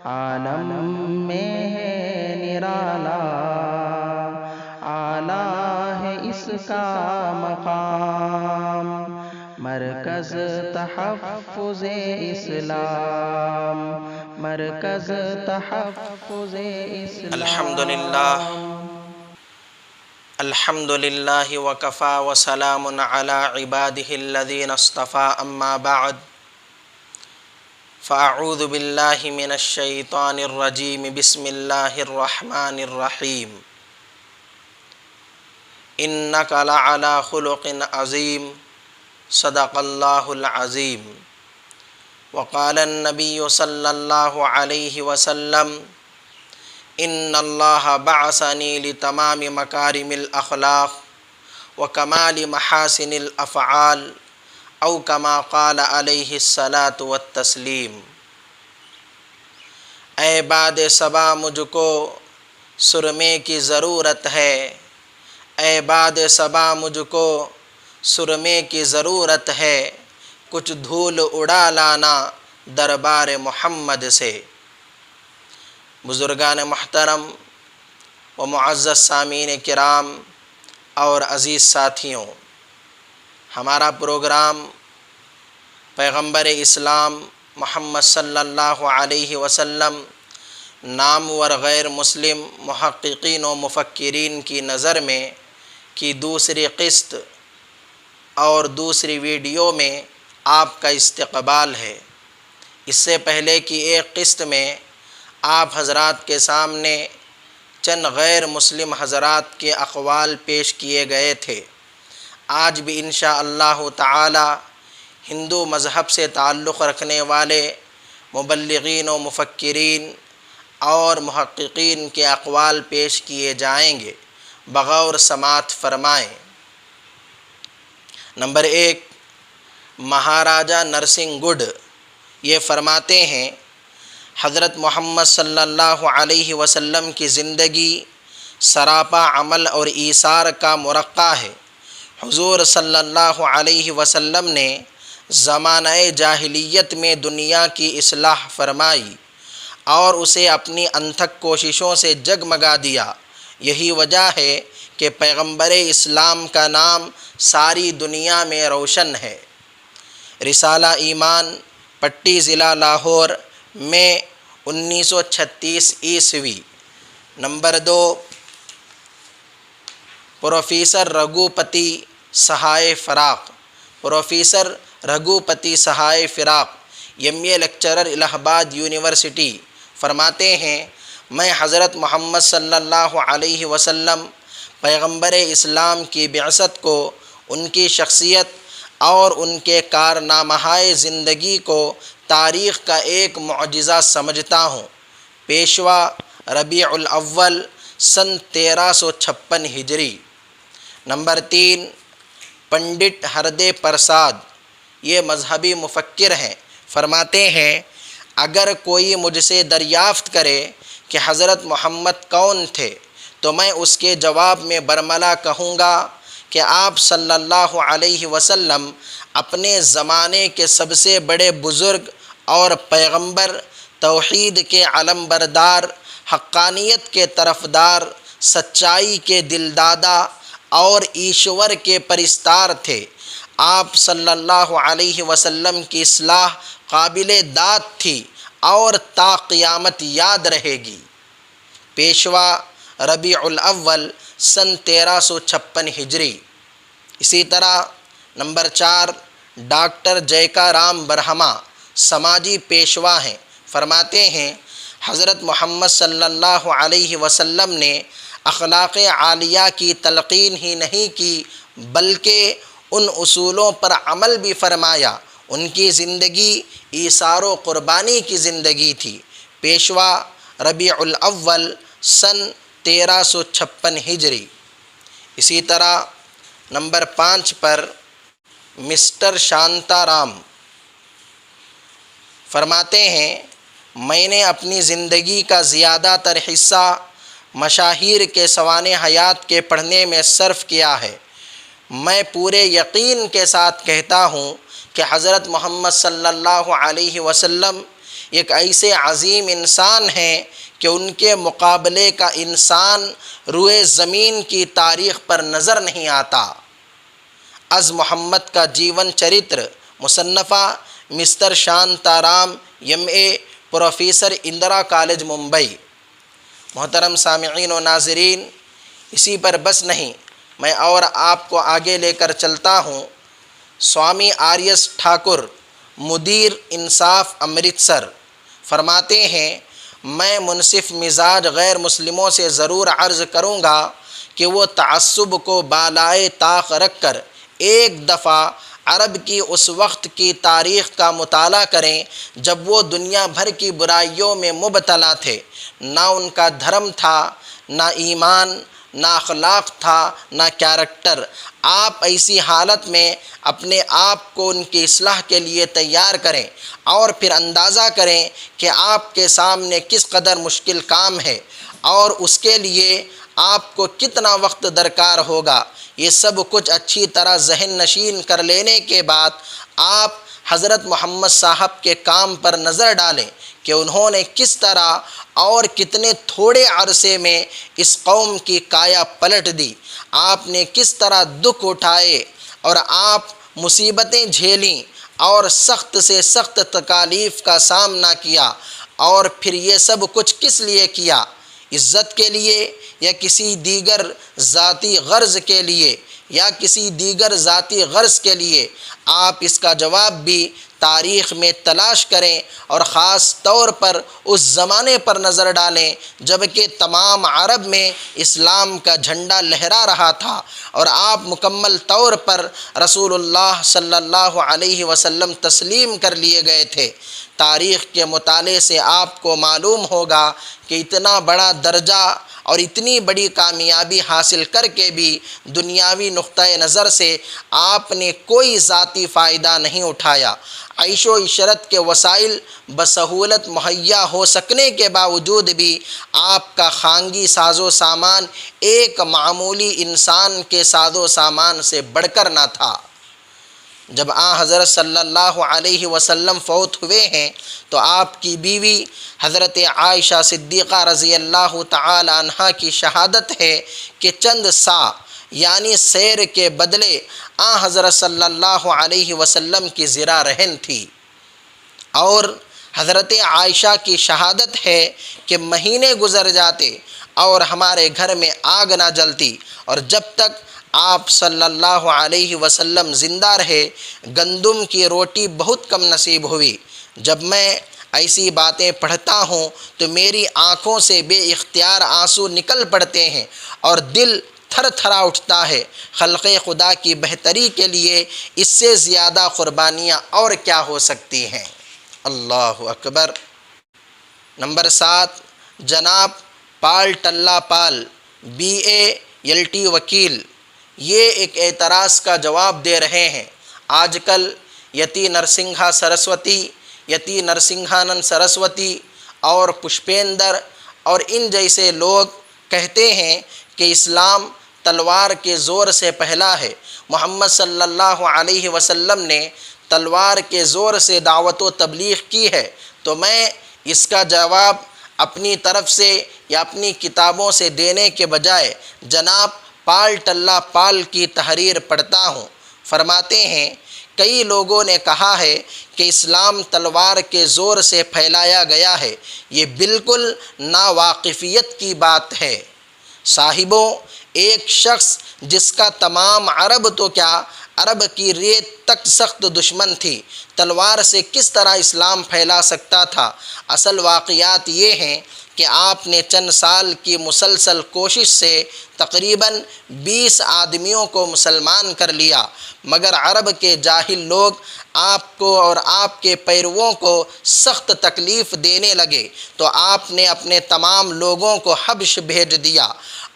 عالم میں ہے نرالا، اعلیٰ ہے اس کا مقام، مرکز تحفظ اسلام، مرکز تحفظ اسلام۔ الحمد للہ وکفی وسلام علی عبادہ الذین اصطفی، اما بعد فاعوذ باللہ من الشیطان الرجیم، بسم اللہ الرحمن الرحیم۔ انک لعلی خلق عظیم، صدق اللہ العظیم۔ وقال النبی صلی اللہ علیہ وسلم، ان اللہ بعثنی لتمام مکارم الاخلاق وکمال محاسن الافعال، او کما قال علیہ الصلاۃ والتسلیم۔ اے باد صبا مجھ کو سرمے کی ضرورت ہے، اے باد صبا مجھ کو سرمے کی ضرورت ہے، کچھ دھول اڑا لانا دربار محمد سے۔ بزرگان محترم و معزز سامعین کرام اور عزیز ساتھیوں، ہمارا پروگرام پیغمبر اسلام محمد صلی اللہ علیہ وسلم نامور غیر مسلم محققین و مفکرین کی نظر میں کی دوسری قسط اور دوسری ویڈیو میں آپ کا استقبال ہے۔ اس سے پہلے کی ایک قسط میں آپ حضرات کے سامنے چند غیر مسلم حضرات کے اقوال پیش کیے گئے تھے۔ آج بھی انشاءاللہ تعالی ہندو مذہب سے تعلق رکھنے والے مبلغین و مفکرین اور محققین کے اقوال پیش کیے جائیں گے، بغور سماعت فرمائیں۔ نمبر 1، مہاراجہ نرسنگ گڈ یہ فرماتے ہیں، حضرت محمد صلی اللہ علیہ وسلم کی زندگی سراپا عمل اور ایثار کا مرقع ہے۔ حضور صلی اللہ علیہ وسلم نے زمانہ جاہلیت میں دنیا کی اصلاح فرمائی اور اسے اپنی انتھک کوششوں سے جگمگا دیا۔ یہی وجہ ہے کہ پیغمبر اسلام کا نام ساری دنیا میں روشن ہے۔ رسالہ ایمان، پٹی ضلع لاہور میں 1936 عیسوی۔ نمبر 2، پروفیسر رگھوپتی سہائے فراق۔ پروفیسر رگھوپتی سہائے فراق ایم.اے لیکچرر الہ آباد یونیورسٹی فرماتے ہیں، میں حضرت محمد صلی اللہ علیہ وسلم پیغمبر اسلام کی بعثت کو، ان کی شخصیت اور ان کے کارنامۂ زندگی کو تاریخ کا ایک معجزہ سمجھتا ہوں۔ پیشوا ربیع الاول سن 1356 ہجری۔ نمبر 3، پنڈت ہردے پرساد یہ مذہبی مفکر ہیں، فرماتے ہیں، اگر کوئی مجھ سے دریافت کرے کہ حضرت محمد کون تھے تو میں اس کے جواب میں برملا کہوں گا کہ آپ صلی اللہ علیہ وسلم اپنے زمانے کے سب سے بڑے بزرگ اور پیغمبر، توحید کے علم بردار، حقانیت کے طرفدار، سچائی کے دلدادہ اور ایشور کے پرستار تھے۔ آپ صلی اللہ علیہ وسلم کی اصلاح قابل داد تھی اور تا قیامت یاد رہے گی۔ پیشوا ربیع الاول سن 1356 ہجری۔ اسی طرح نمبر 4، ڈاکٹر جیکا رام برہما سماجی پیشوا ہیں، فرماتے ہیں، حضرت محمد صلی اللہ علیہ وسلم نے اخلاق عالیہ کی تلقین ہی نہیں کی بلکہ ان اصولوں پر عمل بھی فرمایا۔ ان کی زندگی ایثار و قربانی کی زندگی تھی۔ پیشوا ربیع الاول سن 1356 ہجری۔ اسی طرح نمبر 5 پر مسٹر شانتا رام فرماتے ہیں، میں نے اپنی زندگی کا زیادہ تر حصہ مشاہیر کے سوانح حیات کے پڑھنے میں صرف کیا ہے۔ میں پورے یقین کے ساتھ کہتا ہوں کہ حضرت محمد صلی اللہ علیہ وسلم ایک ایسے عظیم انسان ہیں کہ ان کے مقابلے کا انسان روئے زمین کی تاریخ پر نظر نہیں آتا۔ از محمد کا جیون چرتر مصنفہ mister Shantaram M A, professor Indira college Mumbai. محترم سامعین و ناظرین، اسی پر بس نہیں، میں اور آپ کو آگے لے کر چلتا ہوں۔ سوامی آریس ٹھاکر، مدیر انصاف امرتسر، فرماتے ہیں، میں منصف مزاج غیر مسلموں سے ضرور عرض کروں گا کہ وہ تعصب کو بالائے طاق رکھ کر ایک دفعہ عرب کی اس وقت کی تاریخ کا مطالعہ کریں جب وہ دنیا بھر کی برائیوں میں مبتلا تھے۔ نہ ان کا دھرم تھا، نہ ایمان، نہ اخلاق تھا، نہ کیریکٹر۔ آپ ایسی حالت میں اپنے آپ کو ان کی اصلاح کے لیے تیار کریں اور پھر اندازہ کریں کہ آپ کے سامنے کس قدر مشکل کام ہے اور اس کے لیے آپ کو کتنا وقت درکار ہوگا۔ یہ سب کچھ اچھی طرح ذہن نشین کر لینے کے بعد آپ حضرت محمد صاحب کے کام پر نظر ڈالیں کہ انہوں نے کس طرح اور کتنے تھوڑے عرصے میں اس قوم کی کایا پلٹ دی۔ آپ نے کس طرح دکھ اٹھائے اور آپ مصیبتیں جھیلیں اور سخت سے سخت تکالیف کا سامنا کیا، اور پھر یہ سب کچھ کس لیے کیا؟ عزت کے لیے یا کسی دیگر ذاتی غرض کے لیے یا کسی دیگر ذاتی غرض کے لیے؟ آپ اس کا جواب بھی تاریخ میں تلاش کریں اور خاص طور پر اس زمانے پر نظر ڈالیں جب کہ تمام عرب میں اسلام کا جھنڈا لہرا رہا تھا اور آپ مکمل طور پر رسول اللہ صلی اللہ علیہ وسلم تسلیم کر لیے گئے تھے۔ تاریخ کے مطالعے سے آپ کو معلوم ہوگا کہ اتنا بڑا درجہ اور اتنی بڑی کامیابی حاصل کر کے بھی دنیاوی نقطۂ نظر سے آپ نے کوئی ذاتی فائدہ نہیں اٹھایا۔ عیش و عشرت کے وسائل بسہولت مہیا ہو سکنے کے باوجود بھی آپ کا خانگی ساز و سامان ایک معمولی انسان کے ساز و سامان سے بڑھ کر نہ تھا۔ جب حضرت صلی اللہ علیہ وسلم فوت ہوئے ہیں تو آپ کی بیوی حضرت عائشہ صدیقہ رضی اللہ تعالی عنہا کی شہادت ہے کہ چند سا یعنی سیر کے بدلے حضرت صلی اللہ علیہ وسلم کی زرہ رہن تھی، اور حضرت عائشہ کی شہادت ہے کہ مہینے گزر جاتے اور ہمارے گھر میں آگ نہ جلتی، اور جب تک آپ صلی اللہ علیہ وسلم زندہ رہے گندم کی روٹی بہت کم نصیب ہوئی۔ جب میں ایسی باتیں پڑھتا ہوں تو میری آنکھوں سے بے اختیار آنسو نکل پڑتے ہیں اور دل تھر تھرا اٹھتا ہے۔ خلق خدا کی بہتری کے لیے اس سے زیادہ قربانیاں اور کیا ہو سکتی ہیں؟ اللہ اکبر۔ نمبر 7، جناب پال ٹلہ پال، BA LT وکیل، یہ ایک اعتراض کا جواب دے رہے ہیں۔ آج کل یتی نرسنگھا سرسوتی، یتی نرسنگھانند سرسوتی اور پشپیندر اور ان جیسے لوگ کہتے ہیں کہ اسلام تلوار کے زور سے پھیلا ہے۔ محمد صلی اللہ علیہ وسلم نے تلوار کے زور سے دعوت و تبلیغ کی ہے، تو میں اس کا جواب اپنی طرف سے یا اپنی کتابوں سے دینے کے بجائے جناب پال ٹلہ پال کی تحریر پڑھتا ہوں۔ فرماتے ہیں، کئی لوگوں نے کہا ہے کہ اسلام تلوار کے زور سے پھیلایا گیا ہے، یہ بالکل ناواقفیت کی بات ہے۔ صاحبوں، ایک شخص جس کا تمام عرب تو کیا عرب کی ریت تک سخت دشمن تھی، تلوار سے کس طرح اسلام پھیلا سکتا تھا؟ اصل واقعات یہ ہیں کہ آپ نے چند سال کی مسلسل کوشش سے تقریباً 20 آدمیوں کو مسلمان کر لیا، مگر عرب کے جاہل لوگ آپ کو اور آپ کے پیرووں کو سخت تکلیف دینے لگے، تو آپ نے اپنے تمام لوگوں کو حبش بھیج دیا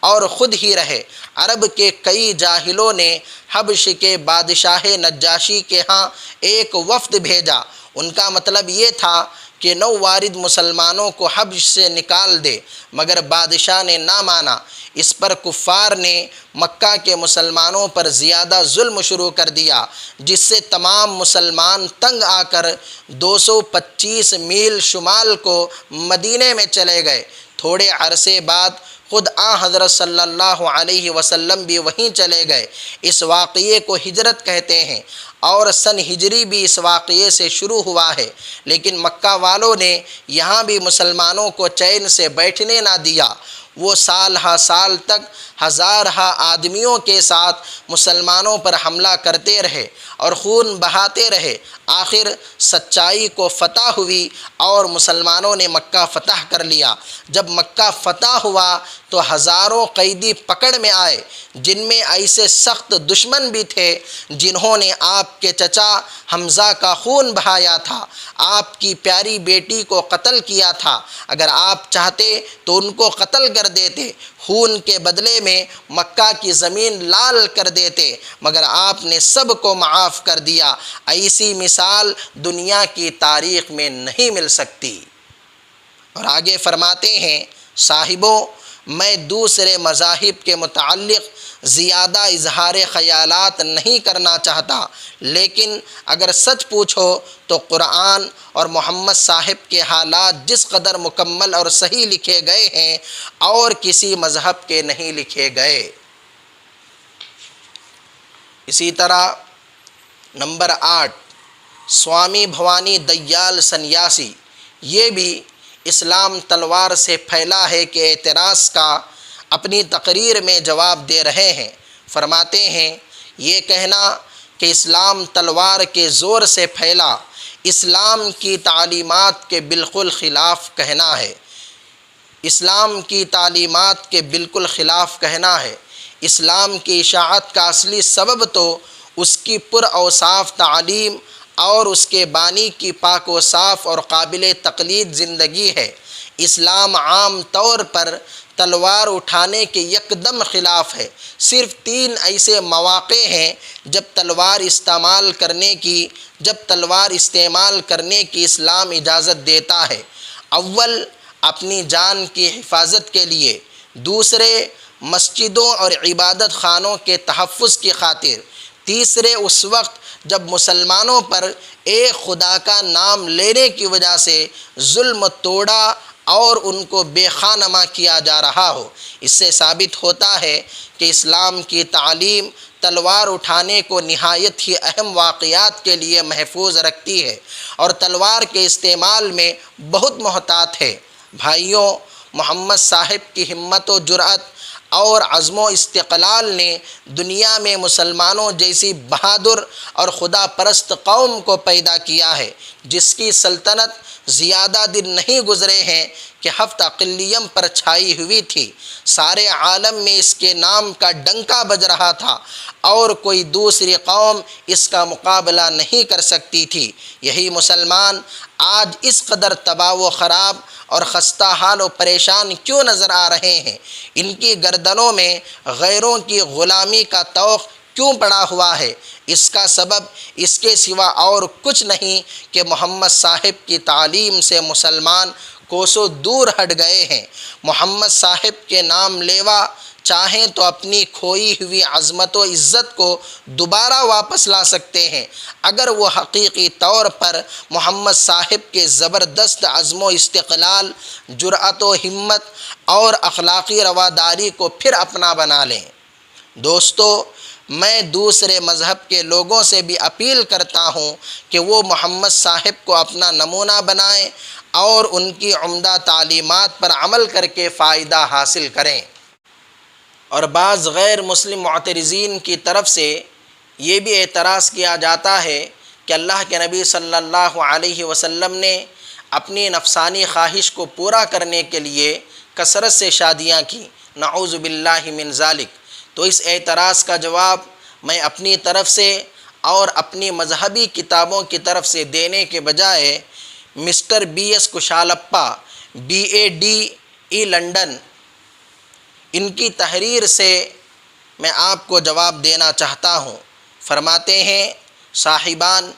اور خود ہی رہے۔ عرب کے کئی جاہلوں نے حبش کے بادشاہ نجاشی کے ہاں ایک وفد بھیجا۔ ان کا مطلب یہ تھا کہ نووارد مسلمانوں کو حبش سے نکال دے، مگر بادشاہ نے نہ مانا۔ اس پر کفار نے مکہ کے مسلمانوں پر زیادہ ظلم شروع کر دیا، جس سے تمام مسلمان تنگ آ کر 225 میل شمال کو مدینے میں چلے گئے۔ تھوڑے عرصے بعد خود حضرت صلی اللہ علیہ وسلم بھی وہیں چلے گئے۔ اس واقعے کو ہجرت کہتے ہیں، اور سن ہجری بھی اس واقعے سے شروع ہوا ہے۔ لیکن مکہ والوں نے یہاں بھی مسلمانوں کو چین سے بیٹھنے نہ دیا۔ وہ سال ہا سال تک ہزارہا آدمیوں کے ساتھ مسلمانوں پر حملہ کرتے رہے اور خون بہاتے رہے۔ آخر سچائی کو فتح ہوئی اور مسلمانوں نے مکہ فتح کر لیا۔ جب مکہ فتح ہوا تو ہزاروں قیدی پکڑ میں آئے، جن میں ایسے سخت دشمن بھی تھے جنہوں نے آپ کے چچا حمزہ کا خون بہایا تھا، آپ کی پیاری بیٹی کو قتل کیا تھا۔ اگر آپ چاہتے تو ان کو قتل کر دیتے، خون کے بدلے میں مکہ کی زمین لال کر دیتے، مگر آپ نے سب کو معاف کر دیا۔ ایسی مثال دنیا کی تاریخ میں نہیں مل سکتی۔ اور آگے فرماتے ہیں، صاحبوں، میں دوسرے مذاہب کے متعلق زیادہ اظہار خیالات نہیں کرنا چاہتا، لیکن اگر سچ پوچھو تو قرآن اور محمد صاحب کے حالات جس قدر مکمل اور صحیح لکھے گئے ہیں اور کسی مذہب کے نہیں لکھے گئے۔ اسی طرح نمبر 8، سوامی بھوانی دیال سنیاسی، یہ بھی اسلام تلوار سے پھیلا ہے کہ اعتراض کا اپنی تقریر میں جواب دے رہے ہیں۔ فرماتے ہیں، یہ کہنا کہ اسلام تلوار کے زور سے پھیلا، اسلام کی تعلیمات کے بالکل خلاف کہنا ہے۔ اسلام کی تعلیمات کے بالکل خلاف کہنا ہے۔ اسلام کی اشاعت کا اصلی سبب تو اس کی پر اوصاف تعلیم اور اس کے بانی کی پاک و صاف اور قابل تقلید زندگی ہے۔ اسلام عام طور پر تلوار اٹھانے کے یکدم خلاف ہے۔ صرف 3 ایسے مواقع ہیں جب تلوار استعمال کرنے کی اسلام اجازت دیتا ہے۔ اول، اپنی جان کی حفاظت کے لیے۔ دوسرے، مسجدوں اور عبادت خانوں کے تحفظ کی خاطر۔ تیسرے، اس وقت جب مسلمانوں پر ایک خدا کا نام لینے کی وجہ سے ظلم توڑا اور ان کو بے خانما کیا جا رہا ہو۔ اس سے ثابت ہوتا ہے کہ اسلام کی تعلیم تلوار اٹھانے کو نہایت ہی اہم واقعات کے لیے محفوظ رکھتی ہے اور تلوار کے استعمال میں بہت محتاط ہے۔ بھائیوں، محمد صاحب کی ہمت و جرأت اور عزم و استقلال نے دنیا میں مسلمانوں جیسی بہادر اور خدا پرست قوم کو پیدا کیا ہے، جس کی سلطنت زیادہ دن نہیں گزرے ہیں کہ ہفت اقلیم پر چھائی ہوئی تھی۔ سارے عالم میں اس کے نام کا ڈنکا بج رہا تھا اور کوئی دوسری قوم اس کا مقابلہ نہیں کر سکتی تھی۔ یہی مسلمان آج اس قدر تباہ و خراب اور خستہ حال و پریشان کیوں نظر آ رہے ہیں؟ ان کی گردنوں میں غیروں کی غلامی کا طوق کیوں پڑا ہوا ہے؟ اس کا سبب اس کے سوا اور کچھ نہیں کہ محمد صاحب کی تعلیم سے مسلمان کوسوں دور ہٹ گئے ہیں۔ محمد صاحب کے نام لیوا چاہیں تو اپنی کھوئی ہوئی عظمت و عزت کو دوبارہ واپس لا سکتے ہیں، اگر وہ حقیقی طور پر محمد صاحب کے زبردست عزم و استقلال، جرأت و ہمت اور اخلاقی رواداری کو پھر اپنا بنا لیں۔ دوستو، میں دوسرے مذہب کے لوگوں سے بھی اپیل کرتا ہوں کہ وہ محمد صاحب کو اپنا نمونہ بنائیں اور ان کی عمدہ تعلیمات پر عمل کر کے فائدہ حاصل کریں۔ اور بعض غیر مسلم معترضین کی طرف سے یہ بھی اعتراض کیا جاتا ہے کہ اللہ کے نبی صلی اللہ علیہ وسلم نے اپنی نفسانی خواہش کو پورا کرنے کے لیے کثرت سے شادیاں کی، نعوذ باللہ من ذالک۔ تو اس اعتراض کا جواب میں اپنی طرف سے اور اپنی مذہبی کتابوں کی طرف سے دینے کے بجائے mister B S Kushalappa, BADE London, ان کی تحریر سے میں آپ کو جواب دینا چاہتا ہوں۔ فرماتے ہیں صاحبان،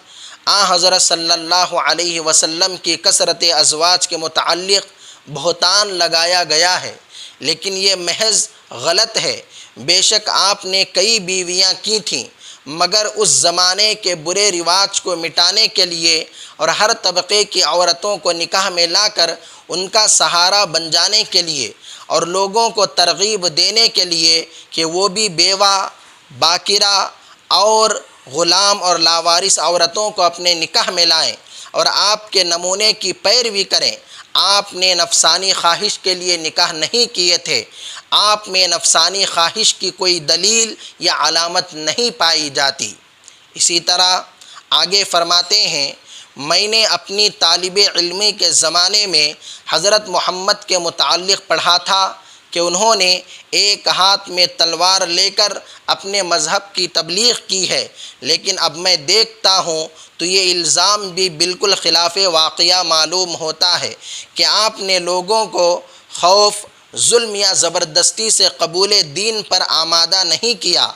حضرت صلی اللہ علیہ وسلم کی کثرت ازواج کے متعلق بہتان لگایا گیا ہے، لیکن یہ محض غلط ہے۔ بے شک آپ نے کئی بیویاں کی تھیں، مگر اس زمانے کے برے رواج کو مٹانے کے لیے اور ہر طبقے کی عورتوں کو نکاح میں لا کر ان کا سہارا بن جانے کے لیے اور لوگوں کو ترغیب دینے کے لیے کہ وہ بھی بیوہ، باکرہ اور غلام اور لاوارث عورتوں کو اپنے نکاح میں لائیں اور آپ کے نمونے کی پیروی کریں۔ آپ نے نفسانی خواہش کے لیے نکاح نہیں کیے تھے۔ آپ میں نفسانی خواہش کی کوئی دلیل یا علامت نہیں پائی جاتی۔ اسی طرح آگے فرماتے ہیں، میں نے اپنی طالب علمی کے زمانے میں حضرت محمد کے متعلق پڑھا تھا کہ انہوں نے ایک ہاتھ میں تلوار لے کر اپنے مذہب کی تبلیغ کی ہے، لیکن اب میں دیکھتا ہوں تو یہ الزام بھی بالکل خلاف واقعہ معلوم ہوتا ہے کہ آپ نے لوگوں کو خوف، ظلم یا زبردستی سے قبول دین پر آمادہ نہیں کیا۔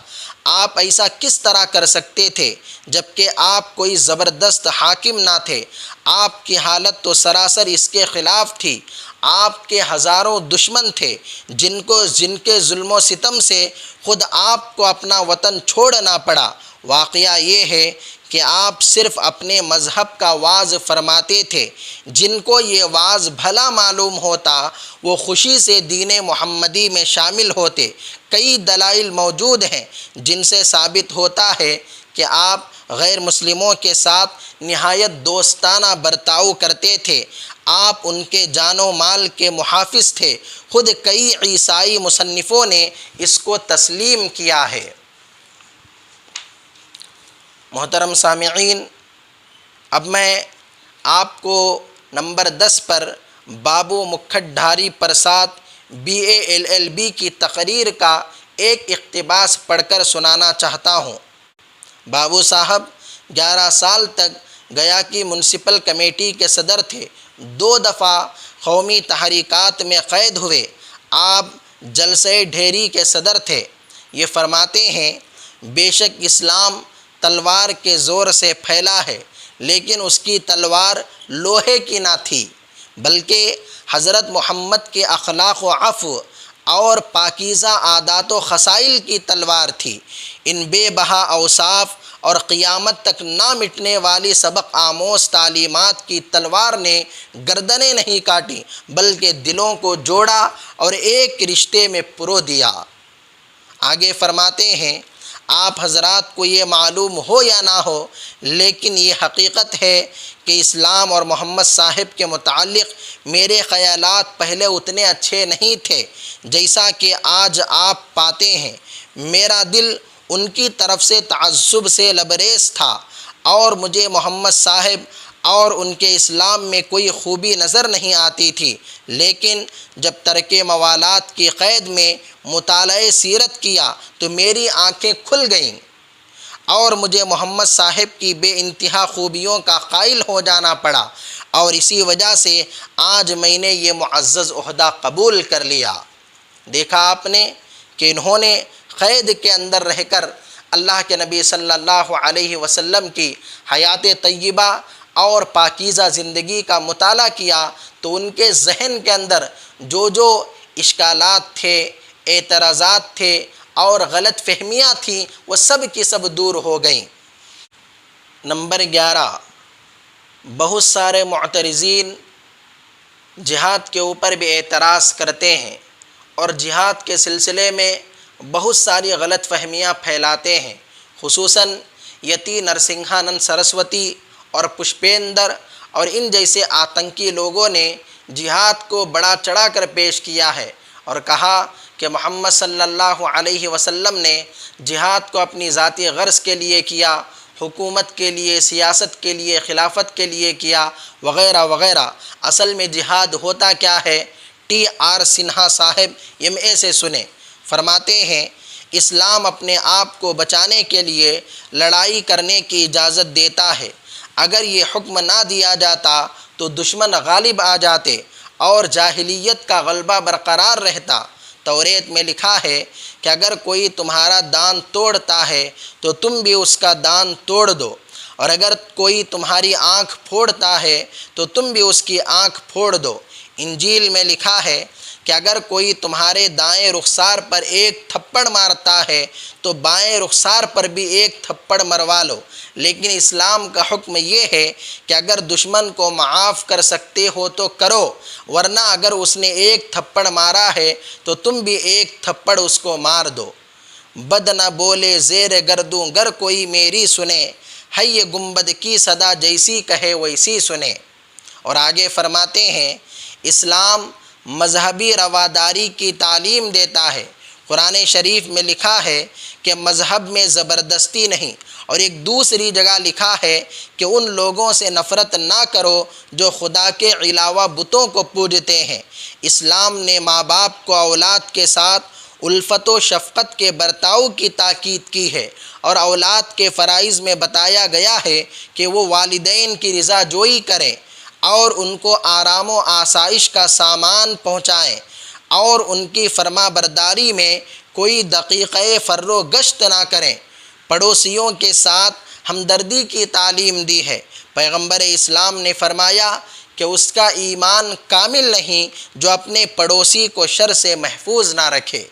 آپ ایسا کس طرح کر سکتے تھے جبکہ آپ کوئی زبردست حاکم نہ تھے؟ آپ کی حالت تو سراسر اس کے خلاف تھی۔ آپ کے ہزاروں دشمن تھے جن کے ظلم و ستم سے خود آپ کو اپنا وطن چھوڑنا پڑا۔ واقعہ یہ ہے کہ آپ صرف اپنے مذہب کا وعظ فرماتے تھے۔ جن کو یہ وعظ بھلا معلوم ہوتا وہ خوشی سے دین محمدی میں شامل ہوتے۔ کئی دلائل موجود ہیں جن سے ثابت ہوتا ہے کہ آپ غیر مسلموں کے ساتھ نہایت دوستانہ برتاؤ کرتے تھے۔ آپ ان کے جان و مال کے محافظ تھے۔ خود کئی عیسائی مصنفوں نے اس کو تسلیم کیا ہے۔ محترم سامعین، اب میں آپ کو نمبر 10 پر بابو مکھٹ-ڈھاری پرساد BA LLB کی تقریر کا ایک اقتباس پڑھ کر سنانا چاہتا ہوں۔ بابو صاحب 11 سال تک گیا کی میونسپل کمیٹی کے صدر تھے۔ 2 دفعہ قومی تحریکات میں قید ہوئے۔ آپ جلسہ ڈھیری کے صدر تھے۔ یہ فرماتے ہیں، بے شک اسلام تلوار کے زور سے پھیلا ہے، لیکن اس کی تلوار لوہے کی نہ تھی، بلکہ حضرت محمد کے اخلاق و عفو اور پاکیزہ عادات و خصائل کی تلوار تھی۔ ان بے بہا اوصاف اور قیامت تک نہ مٹنے والی سبق آموز تعلیمات کی تلوار نے گردنیں نہیں کاٹی، بلکہ دلوں کو جوڑا اور ایک رشتے میں پرو دیا۔ آگے فرماتے ہیں، آپ حضرات کو یہ معلوم ہو یا نہ ہو، لیکن یہ حقیقت ہے کہ اسلام اور محمد صاحب کے متعلق میرے خیالات پہلے اتنے اچھے نہیں تھے جیسا کہ آج آپ پاتے ہیں۔ میرا دل ان کی طرف سے تعصب سے لبریز تھا اور مجھے محمد صاحب اور ان کے اسلام میں کوئی خوبی نظر نہیں آتی تھی، لیکن جب ترک موالات کی قید میں مطالعہ سیرت کیا تو میری آنکھیں کھل گئیں اور مجھے محمد صاحب کی بے انتہا خوبیوں کا قائل ہو جانا پڑا، اور اسی وجہ سے آج میں نے یہ معزز عہدہ قبول کر لیا۔ دیکھا آپ نے کہ انہوں نے قید کے اندر رہ کر اللہ کے نبی صلی اللہ علیہ وسلم کی حیات طیبہ اور پاکیزہ زندگی کا مطالعہ کیا تو ان کے ذہن کے اندر جو اشکالات تھے، اعتراضات تھے اور غلط فہمیاں تھیں، وہ سب کی سب دور ہو گئیں۔ نمبر 11، بہت سارے معترضین جہاد کے اوپر بھی اعتراض کرتے ہیں اور جہاد کے سلسلے میں بہت ساری غلط فہمیاں پھیلاتے ہیں، خصوصاً یتی نرسنگھانند سرسوتی اور پشپیندر اور ان جیسے آتنکی لوگوں نے جہاد کو بڑا چڑھا کر پیش کیا ہے اور کہا کہ محمد صلی اللہ علیہ وسلم نے جہاد کو اپنی ذاتی غرض کے لیے کیا، حکومت کے لیے، سیاست کے لیے، خلافت کے لیے کیا، وغیرہ وغیرہ۔ اصل میں جہاد ہوتا کیا ہے؟ TR سنہا صاحب MA سے سنیں۔ فرماتے ہیں، اسلام اپنے آپ کو بچانے کے لیے لڑائی کرنے کی اجازت دیتا ہے۔ اگر یہ حکم نہ دیا جاتا تو دشمن غالب آ جاتے اور جاہلیت کا غلبہ برقرار رہتا، توریت میں لکھا ہے کہ اگر کوئی تمہارا دان توڑتا ہے تو تم بھی اس کا دان توڑ دو، اور اگر کوئی تمہاری آنکھ پھوڑتا ہے تو تم بھی اس کی آنکھ پھوڑ دو۔ انجیل میں لکھا ہے کہ اگر کوئی تمہارے دائیں رخسار پر ایک تھپڑ مارتا ہے تو بائیں رخسار پر بھی ایک تھپڑ مروا لو۔ لیکن اسلام کا حکم یہ ہے کہ اگر دشمن کو معاف کر سکتے ہو تو کرو، ورنہ اگر اس نے ایک تھپڑ مارا ہے تو تم بھی ایک تھپڑ اس کو مار دو۔ بد نہ بولے زیر گردوں گر کوئی میری سنے، ہے یہ گنبد کی صدا جیسی کہے ویسی سنے۔ اور آگے فرماتے ہیں اسلام مذہبی رواداری کی تعلیم دیتا ہے۔ قرآن شریف میں لکھا ہے کہ مذہب میں زبردستی نہیں، اور ایک دوسری جگہ لکھا ہے کہ ان لوگوں سے نفرت نہ کرو جو خدا کے علاوہ بتوں کو پوجتے ہیں۔ اسلام نے ماں باپ کو اولاد کے ساتھ الفت و شفقت کے برتاؤ کی تاکید کی ہے، اور اولاد کے فرائض میں بتایا گیا ہے کہ وہ والدین کی رضا جوئی کریں اور ان کو آرام و آسائش کا سامان پہنچائیں، اور ان کی فرما برداری میں کوئی دقیقہ فر و گشت نہ کریں۔ پڑوسیوں کے ساتھ ہمدردی کی تعلیم دی ہے۔ پیغمبر اسلام نے فرمایا کہ اس کا ایمان کامل نہیں جو اپنے پڑوسی کو شر سے محفوظ نہ رکھے۔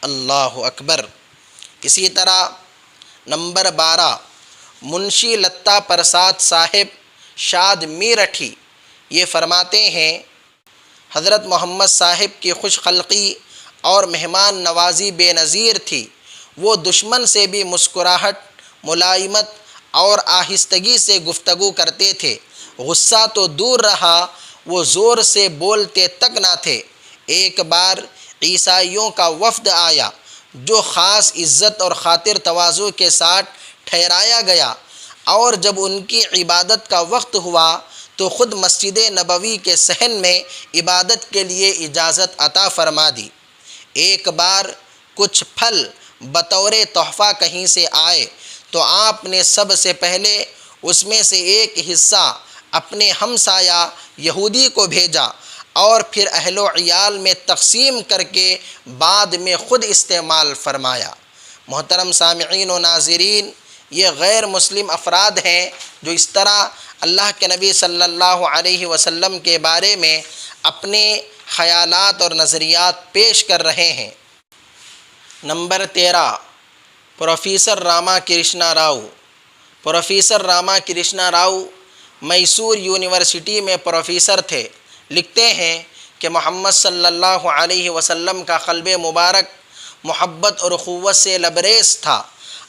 اللہ اکبر۔ اسی طرح نمبر 12 منشی لتا پرساد صاحب شاد میرٹھی، یہ فرماتے ہیں حضرت محمد صاحب کی خوش خلقی اور مہمان نوازی بے نظیر تھی۔ وہ دشمن سے بھی مسکراہٹ، ملائمت اور آہستگی سے گفتگو کرتے تھے۔ غصہ تو دور رہا، وہ زور سے بولتے تک نہ تھے۔ ایک بار عیسائیوں کا وفد آیا جو خاص عزت اور خاطر تواضع کے ساتھ ٹھہرایا گیا، اور جب ان کی عبادت کا وقت ہوا تو خود مسجد نبوی کے صحن میں عبادت کے لیے اجازت عطا فرما دی۔ ایک بار کچھ پھل بطور تحفہ کہیں سے آئے تو آپ نے سب سے پہلے اس میں سے ایک حصہ اپنے ہمسایہ یہودی کو بھیجا، اور پھر اہل و عیال میں تقسیم کر کے بعد میں خود استعمال فرمایا۔ محترم سامعین و ناظرین، یہ غیر مسلم افراد ہیں جو اس طرح اللہ کے نبی صلی اللہ علیہ وسلم کے بارے میں اپنے خیالات اور نظریات پیش کر رہے ہیں۔ Number 13 professor Rama Krishna Rao. Professor Rama Krishna Rao Mysore university میں پروفیسر تھے۔ لکھتے ہیں کہ محمد صلی اللہ علیہ وسلم کا قلب مبارک محبت اور اخوت سے لبریز تھا۔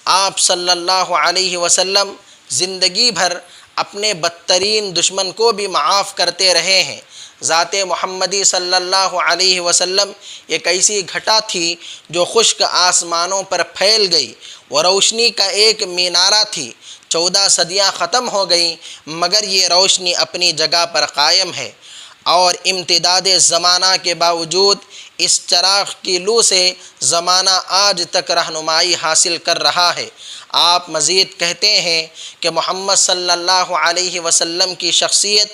آپ صلی اللہ علیہ وسلم زندگی بھر اپنے بدترین دشمن کو بھی معاف کرتے رہے ہیں۔ ذات محمدی صلی اللہ علیہ وسلم ایک ایسی گھٹا تھی جو خشک آسمانوں پر پھیل گئی۔ وہ روشنی کا ایک مینارہ تھی۔ 14 صدیاں ختم ہو گئیں مگر یہ روشنی اپنی جگہ پر قائم ہے، اور امتداد زمانہ کے باوجود اس چراغ کی لو سے زمانہ آج تک رہنمائی حاصل کر رہا ہے۔ آپ مزید کہتے ہیں کہ محمد صلی اللہ علیہ وسلم کی شخصیت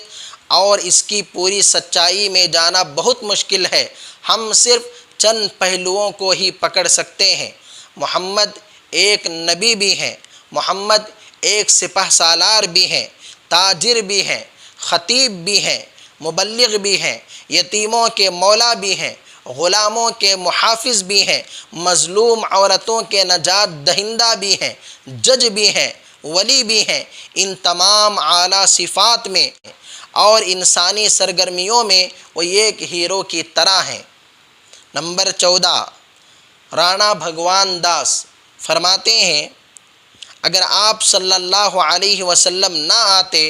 اور اس کی پوری سچائی میں جانا بہت مشکل ہے، ہم صرف چند پہلوؤں کو ہی پکڑ سکتے ہیں۔ محمد ایک نبی بھی ہیں، محمد ایک سپہ سالار بھی ہیں، تاجر بھی ہیں، خطیب بھی ہیں، مبلغ بھی ہیں، یتیموں کے مولا بھی ہیں، غلاموں کے محافظ بھی ہیں، مظلوم عورتوں کے نجات دہندہ بھی ہیں، جج بھی ہیں، ولی بھی ہیں۔ ان تمام اعلیٰ صفات میں اور انسانی سرگرمیوں میں وہ ایک ہیرو کی طرح ہیں۔ نمبر 14 رانا بھگوان داس فرماتے ہیں اگر آپ صلی اللہ علیہ وسلم نہ آتے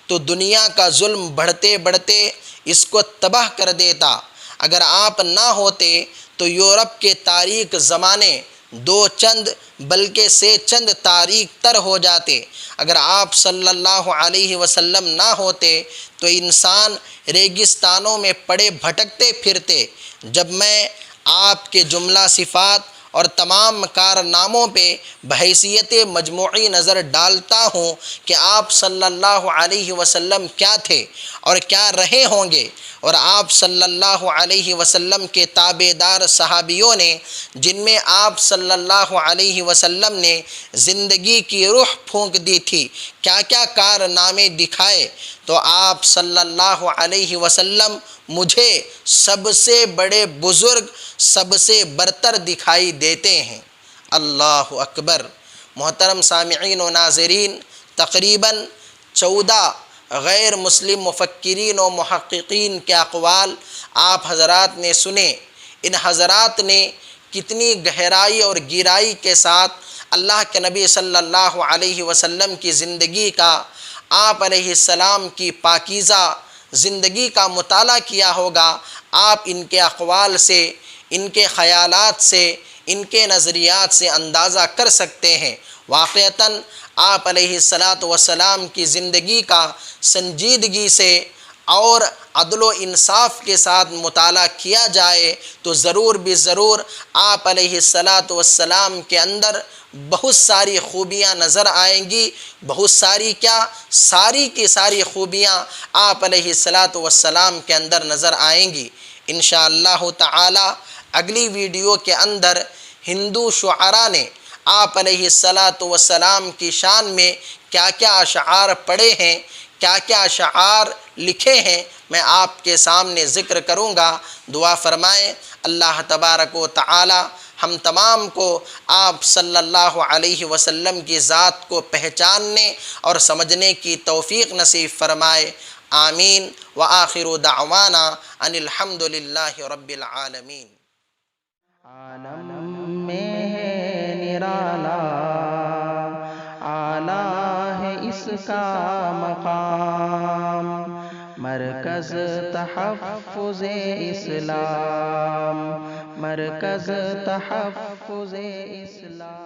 تو دنیا کا ظلم بڑھتے بڑھتے اس کو تباہ کر دیتا۔ اگر آپ نہ ہوتے تو یورپ کے تاریک زمانے دو چند بلکہ سے چند تاریک تر ہو جاتے۔ اگر آپ صلی اللہ علیہ وسلم نہ ہوتے تو انسان ریگستانوں میں پڑے بھٹکتے پھرتے۔ جب میں آپ کے جملہ صفات اور تمام کارناموں پہ بحیثیت مجموعی نظر ڈالتا ہوں کہ آپ صلی اللہ علیہ وسلم کیا تھے اور کیا رہے ہوں گے، اور آپ صلی اللہ علیہ وسلم کے تابع دار صحابیوں نے جن میں آپ صلی اللہ علیہ وسلم نے زندگی کی روح پھونک دی تھی، کیا کیا کارنامے دکھائے، تو آپ صلی اللہ علیہ وسلم مجھے سب سے بڑے بزرگ، سب سے برتر دکھائی دیتے ہیں۔ اللہ اکبر۔ محترم سامعین و ناظرین، تقریباً 14 غیر مسلم مفکرین و محققین کے اقوال آپ حضرات نے سنے۔ ان حضرات نے کتنی گہرائی اور گہرائی کے ساتھ اللہ کے نبی صلی اللہ علیہ وسلم کی زندگی کا، آپ علیہ السلام کی پاکیزہ زندگی کا مطالعہ کیا ہوگا۔ آپ ان کے اقوال سے، ان کے خیالات سے، ان کے نظریات سے اندازہ کر سکتے ہیں۔ واقعتاً آپ علیہ السلام کی زندگی کا سنجیدگی سے اور عدل و انصاف کے ساتھ مطالعہ کیا جائے تو ضرور بھی ضرور آپ علیہ السلام کے اندر بہت ساری خوبیاں نظر آئیں گی۔ بہت ساری کیا، ساری کی ساری خوبیاں آپ علیہ السلام کے اندر نظر آئیں گی۔ انشاءاللہ تعالی اگلی ویڈیو کے اندر ہندو شعراء نے آپ علیہ السلام کی شان میں کیا کیا اشعار پڑھے ہیں، کیا کیا اشعار لکھے ہیں، میں آپ کے سامنے ذکر کروں گا۔ دعا فرمائیں اللہ تبارک و تعالی ہم تمام کو آپ صلی اللہ علیہ وسلم کی ذات کو پہچاننے اور سمجھنے کی توفیق نصیب فرمائے۔ آمین۔ وآخر دعوانا ان الحمد للہ رب العالمین۔ عالم میں ہے نرالا، اعلیٰ ہے اس کا مقام، مرکز تحفظ اسلام، مرکز تحفظ اسلام۔